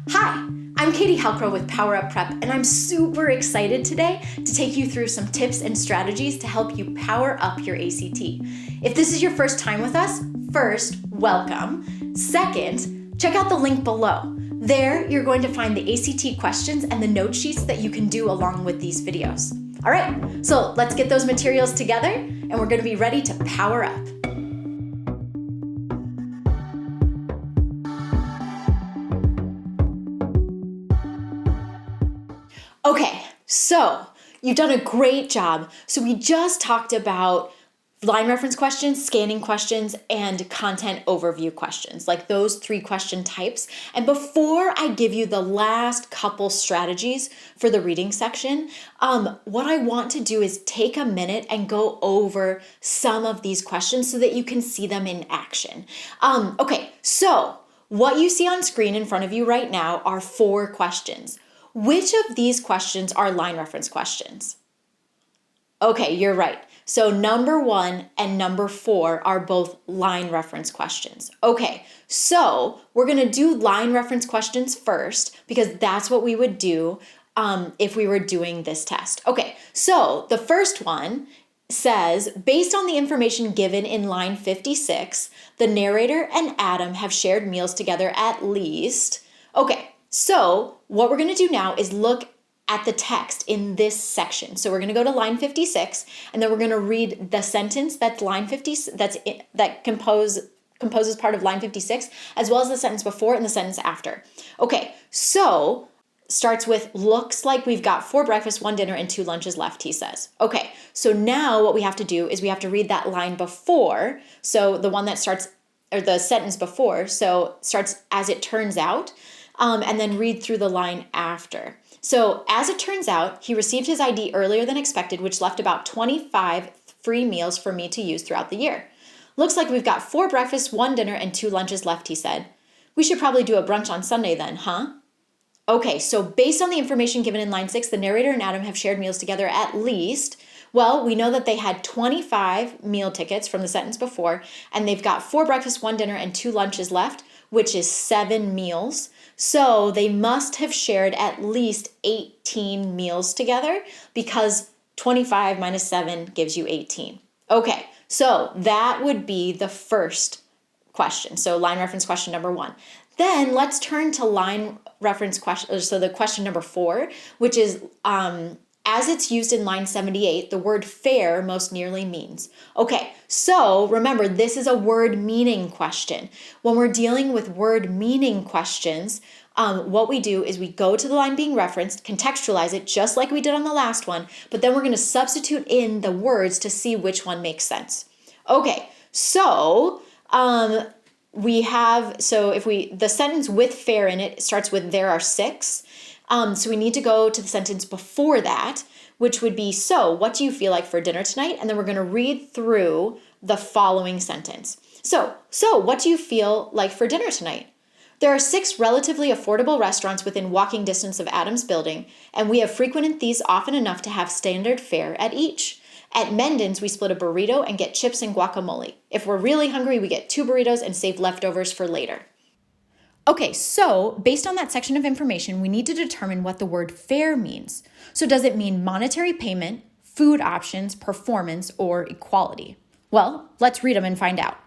Hi, I'm Katie Halcrow with Power Up Prep, and I'm super excited today to take you through some tips and strategies to help you power up your ACT. If this is your first time with us, first, welcome. Second, check out the link below. There, you're going to find the ACT questions and the note sheets that you can do along with these videos. All right, so let's get those materials together, and we're going to be ready to power up. Okay, so you've done a great job. So we just talked about line reference questions, scanning questions, and content overview questions, like those 3 question types. And before I give you the last couple strategies for the reading section, what I want to do is take a minute and go over some of these questions so that you can see them in action. Okay, so what you see on screen in front of you right now are 4 questions. Which of these questions are line reference questions? Okay, you're right. So number 1 and number 4 are both line reference questions. Okay, so we're going to do line reference questions first because that's what we would do if we were doing this test. Okay, so the first one says, based on the information given in line 56, the narrator and Adam have shared meals together at least. Okay, so what we're going to do now is look at the text in this section. So we're going to go to line 56, and then we're going to read the sentence that's line 50 that composes part of line 56, as well as the sentence before and the sentence after. Okay, so starts with, looks like we've got 4 breakfasts, 1 dinner, and 2 lunches left, he says. Okay, so now what we have to do is we have to read that line before, so the one that starts, or the sentence before, so starts as it turns out, and then read through the line after. So as it turns out, he received his ID earlier than expected, which left about 25 free meals for me to use throughout the year. Looks like we've got 4 breakfasts, 1 dinner, and 2 lunches left, he said. We should probably do a brunch on Sunday then, huh? Okay, so based on the information given in line 6, the narrator and Adam have shared meals together at least. Well, we know that they had 25 meal tickets from the sentence before, and they've got 4 breakfasts, 1 dinner, and 2 lunches left, which is 7 meals. So they must have shared at least 18 meals together because 25 minus 7 gives you 18. Okay, so that would be the first question. So line reference question number 1. Then let's turn to line reference question, so the question number 4, which is, as it's used in line 78, the word fair most nearly means. Okay, so remember, this is a word meaning question. When we're dealing with word meaning questions, what we do is we go to the line being referenced, contextualize it just like we did on the last one, but then we're going to substitute in the words to see which one makes sense. Okay, so the sentence with fair in it starts with there are 6. So we need to go to the sentence before that, which would be, so what do you feel like for dinner tonight? And then we're going to read through the following sentence. So what do you feel like for dinner tonight? There are 6 relatively affordable restaurants within walking distance of Adam's building, and we have frequented these often enough to have standard fare at each. At Menden's, we split a burrito and get chips and guacamole. If we're really hungry, we get 2 burritos and save leftovers for later. Okay, so based on that section of information, we need to determine what the word fair means. So does it mean monetary payment, food options, performance, or equality? Well, let's read them and find out.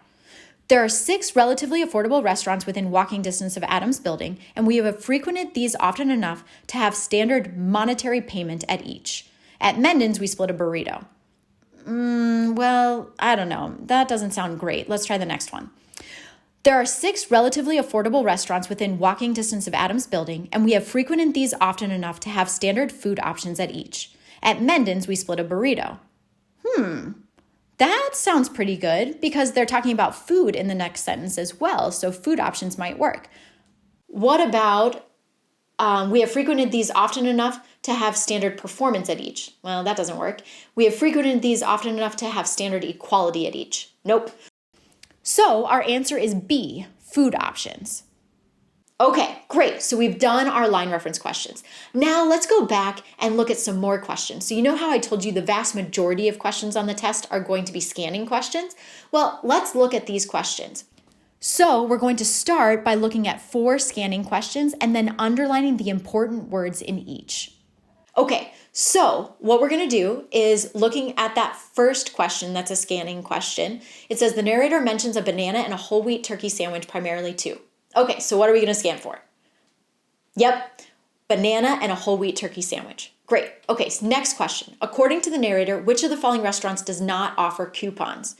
There are 6 relatively affordable restaurants within walking distance of Adam's building, and we have frequented these often enough to have standard monetary payment at each. At Menden's, we split a burrito. Well, I don't know. That doesn't sound great. Let's try the next one. There are 6 relatively affordable restaurants within walking distance of Adam's building, and we have frequented these often enough to have standard food options at each. At Menden's, we split a burrito. That sounds pretty good because they're talking about food in the next sentence as well, so food options might work. What about we have frequented these often enough to have standard performance at each? Well, that doesn't work. We have frequented these often enough to have standard equality at each. Nope. So our answer is B, food options. Okay, great. So we've done our line reference questions. Now let's go back and look at some more questions. So you know how I told you the vast majority of questions on the test are going to be scanning questions? Well, let's look at these questions. So we're going to start by looking at 4 scanning questions and then underlining the important words in each. Okay, so what we're going to do is looking at that first question, that's a scanning question. It says the narrator mentions a banana and a whole wheat turkey sandwich primarily too. Okay, so what are we going to scan for? Yep, banana and a whole wheat turkey sandwich. Great. Okay, so next question. According to the narrator, which of the following restaurants does not offer coupons?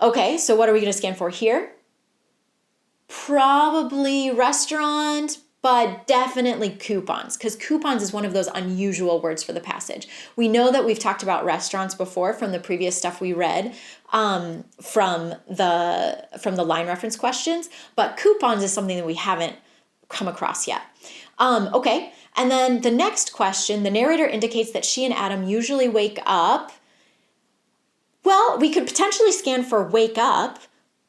Okay, so what are we going to scan for here? Probably restaurant, but definitely coupons, because coupons is one of those unusual words for the passage. We know that we've talked about restaurants before from the previous stuff we read from the line reference questions, but coupons is something that we haven't come across yet. Okay, and then the next question, the narrator indicates that she and Adam usually wake up. Well, we could potentially scan for wake up,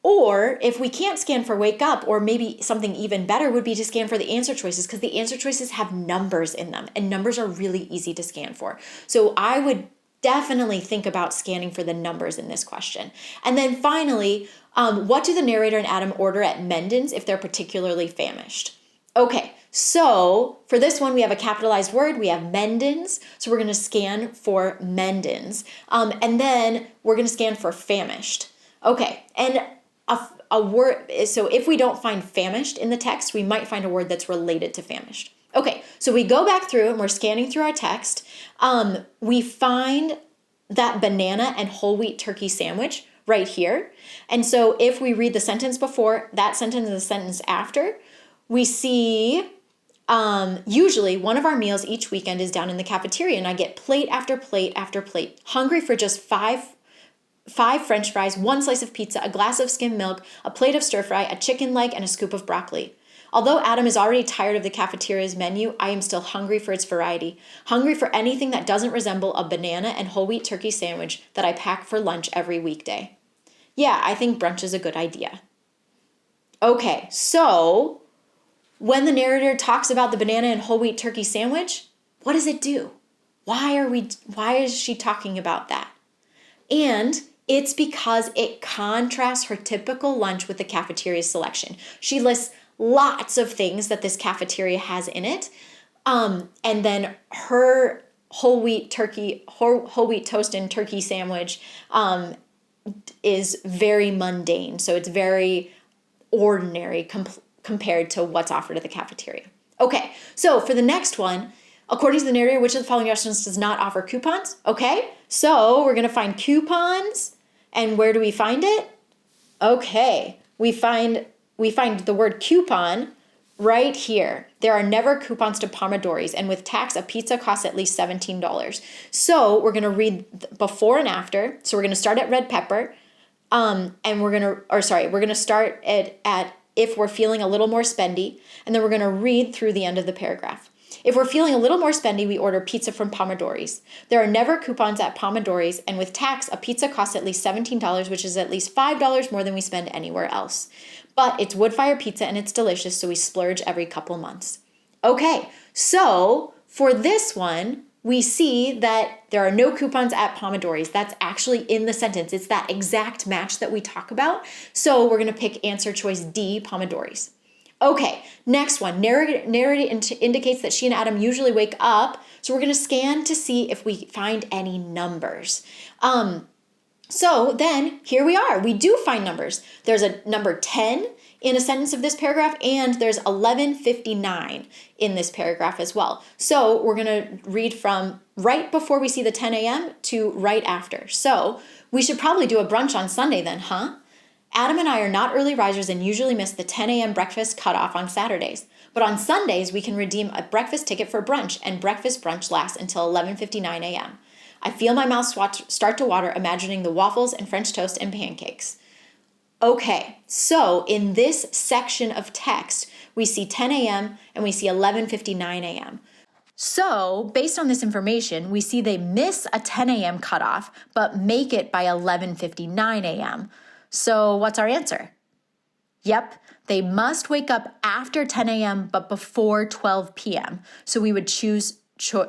or if we can't scan for wake up, or maybe something even better would be to scan for the answer choices, because the answer choices have numbers in them, and numbers are really easy to scan for. So I would definitely think about scanning for the numbers in this question. And then finally, what do the narrator and Adam order at Menden's if they're particularly famished? Okay, so for this one, we have a capitalized word. We have Menden's. So we're going to scan for Menden's. And then we're going to scan for famished. Okay, and a word, so if we don't find famished in the text, we might find a word that's related to famished. Okay, so we go back through and we're scanning through our text. We find that banana and whole wheat turkey sandwich right here. And so if we read the sentence before, that sentence and the sentence after, we see usually one of our meals each weekend is down in the cafeteria, and I get plate after plate after plate, hungry for just five French fries, 1 slice of pizza, a glass of skim milk, a plate of stir fry, a chicken leg, and a scoop of broccoli. Although Adam is already tired of the cafeteria's menu, I am still hungry for its variety, hungry for anything that doesn't resemble a banana and whole wheat turkey sandwich that I pack for lunch every weekday. Yeah, I think brunch is a good idea. Okay, so when the narrator talks about the banana and whole wheat turkey sandwich, what does it do? Why is she talking about that? And it's because it contrasts her typical lunch with the cafeteria's selection. She lists lots of things that this cafeteria has in it. And then her whole wheat toast and turkey sandwich is very mundane. So it's very ordinary compared to what's offered at the cafeteria. Okay, so for the next one, according to the narrator, which of the following restaurants does not offer coupons? Okay, so we're going to find coupons. And where do we find it? Okay, we find the word coupon right here. There are never coupons to Pomodori's, and with tax, a pizza costs at least $17. So we're going to read before and after. So we're going to start at red pepper, and we're going to start at if we're feeling a little more spendy, and then we're going to read through the end of the paragraph. If we're feeling a little more spendy, we order pizza from Pomodori's. There are never coupons at Pomodori's, and with tax, a pizza costs at least $17, which is at least $5 more than we spend anywhere else. But it's wood-fire pizza and it's delicious, so we splurge every couple months. Okay, so for this one, we see that there are no coupons at Pomodori's. That's actually in the sentence. It's that exact match that we talk about. So we're going to pick answer choice D, Pomodori's. Okay, next one. Narrator indicates that she and Adam usually wake up. So we're going to scan to see if we find any numbers. So then here we are. We do find numbers. There's a number 10 in a sentence of this paragraph, and there's 11:59 in this paragraph as well. So we're going to read from right before we see the 10 a.m. to right after. So we should probably do a brunch on Sunday then, huh? Adam and I are not early risers and usually miss the 10 a.m. breakfast cutoff on Saturdays. But on Sundays, we can redeem a breakfast ticket for brunch, and breakfast brunch lasts until 11:59 a.m. I feel my mouth start to water imagining the waffles and French toast and pancakes. Okay, so in this section of text, we see 10 a.m. and we see 11:59 a.m. So based on this information, we see they miss a 10 a.m. cutoff, but make it by 11:59 a.m. So what's our answer? Yep, they must wake up after 10 a.m. but before 12 p.m. So we would choose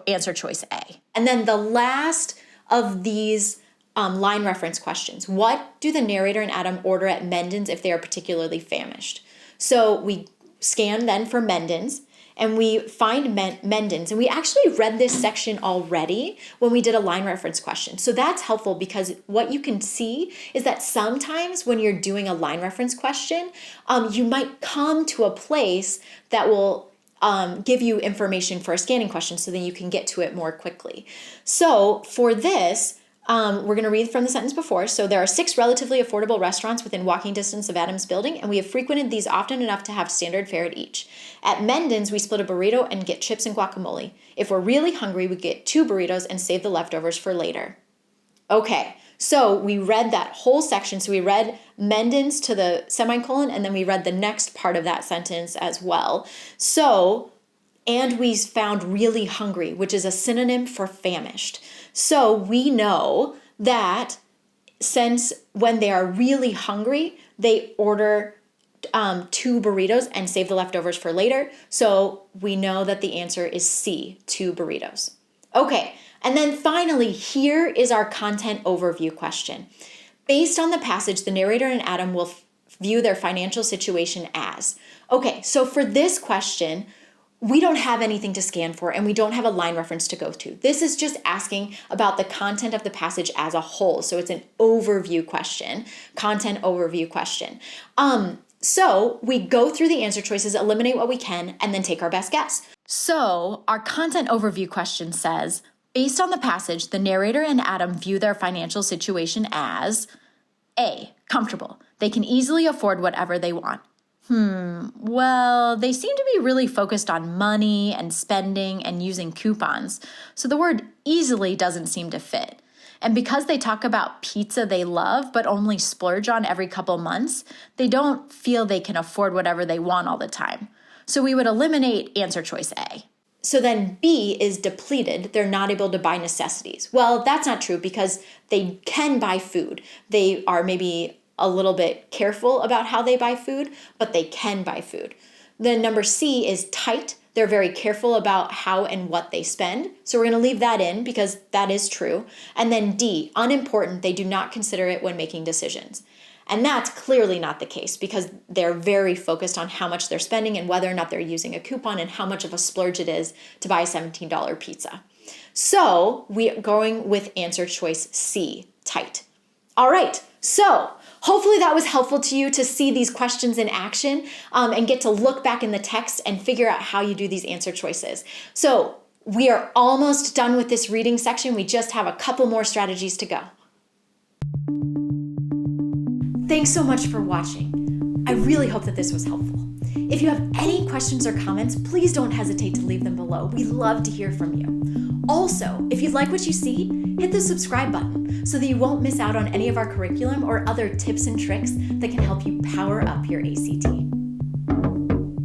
answer choice A. And then the last of these line reference questions. What do the narrator and Adam order at Menden's if they are particularly famished? So we scan then for Menden's, and we find Menden's, and we actually read this section already when we did a line reference question. So that's helpful because what you can see is that sometimes when you're doing a line reference question, you might come to a place that will give you information for a scanning question so then you can get to it more quickly. So for this, we're going to read from the sentence before. So there are 6 relatively affordable restaurants within walking distance of Adam's building, and we have frequented these often enough to have standard fare at each. At Menden's, we split a burrito and get chips and guacamole. If we're really hungry, we get 2 burritos and save the leftovers for later. Okay, so we read that whole section. So we read Menden's to the semicolon, and then we read the next part of that sentence as well. So, and we found really hungry, which is a synonym for famished. So we know that since when they are really hungry, they order 2 burritos and save the leftovers for later. So we know that the answer is C, 2 burritos. Okay, and then finally, here is our content overview question. Based on the passage, the narrator and Adam will view their financial situation as. Okay, so for this question, we don't have anything to scan for and we don't have a line reference to go to. This is just asking about the content of the passage as a whole. So it's an overview question, content overview question. So we go through the answer choices, eliminate what we can, and then take our best guess. So our content overview question says, based on the passage, the narrator and Adam view their financial situation as A, comfortable. They can easily afford whatever they want. Well, they seem to be really focused on money and spending and using coupons, so the word easily doesn't seem to fit. And because they talk about pizza they love but only splurge on every couple months, they don't feel they can afford whatever they want all the time. So we would eliminate answer choice A. So then B is depleted. They're not able to buy necessities. Well, that's not true because they can buy food. They are maybe a little bit careful about how they buy food, but they can buy food. Then number C is tight. They're very careful about how and what they spend. So we're going to leave that in because that is true. And then D, unimportant. They do not consider it when making decisions. And that's clearly not the case because they're very focused on how much they're spending and whether or not they're using a coupon and how much of a splurge it is to buy a $17 pizza. So we are going with answer choice C, tight. All right, so hopefully that was helpful to you to see these questions in action and get to look back in the text and figure out how you do these answer choices. So we are almost done with this reading section. We just have a couple more strategies to go. Thanks so much for watching. I really hope that this was helpful. If you have any questions or comments, please don't hesitate to leave them below. We love to hear from you. Also, if you like what you see, hit the subscribe button so that you won't miss out on any of our curriculum or other tips and tricks that can help you power up your ACT.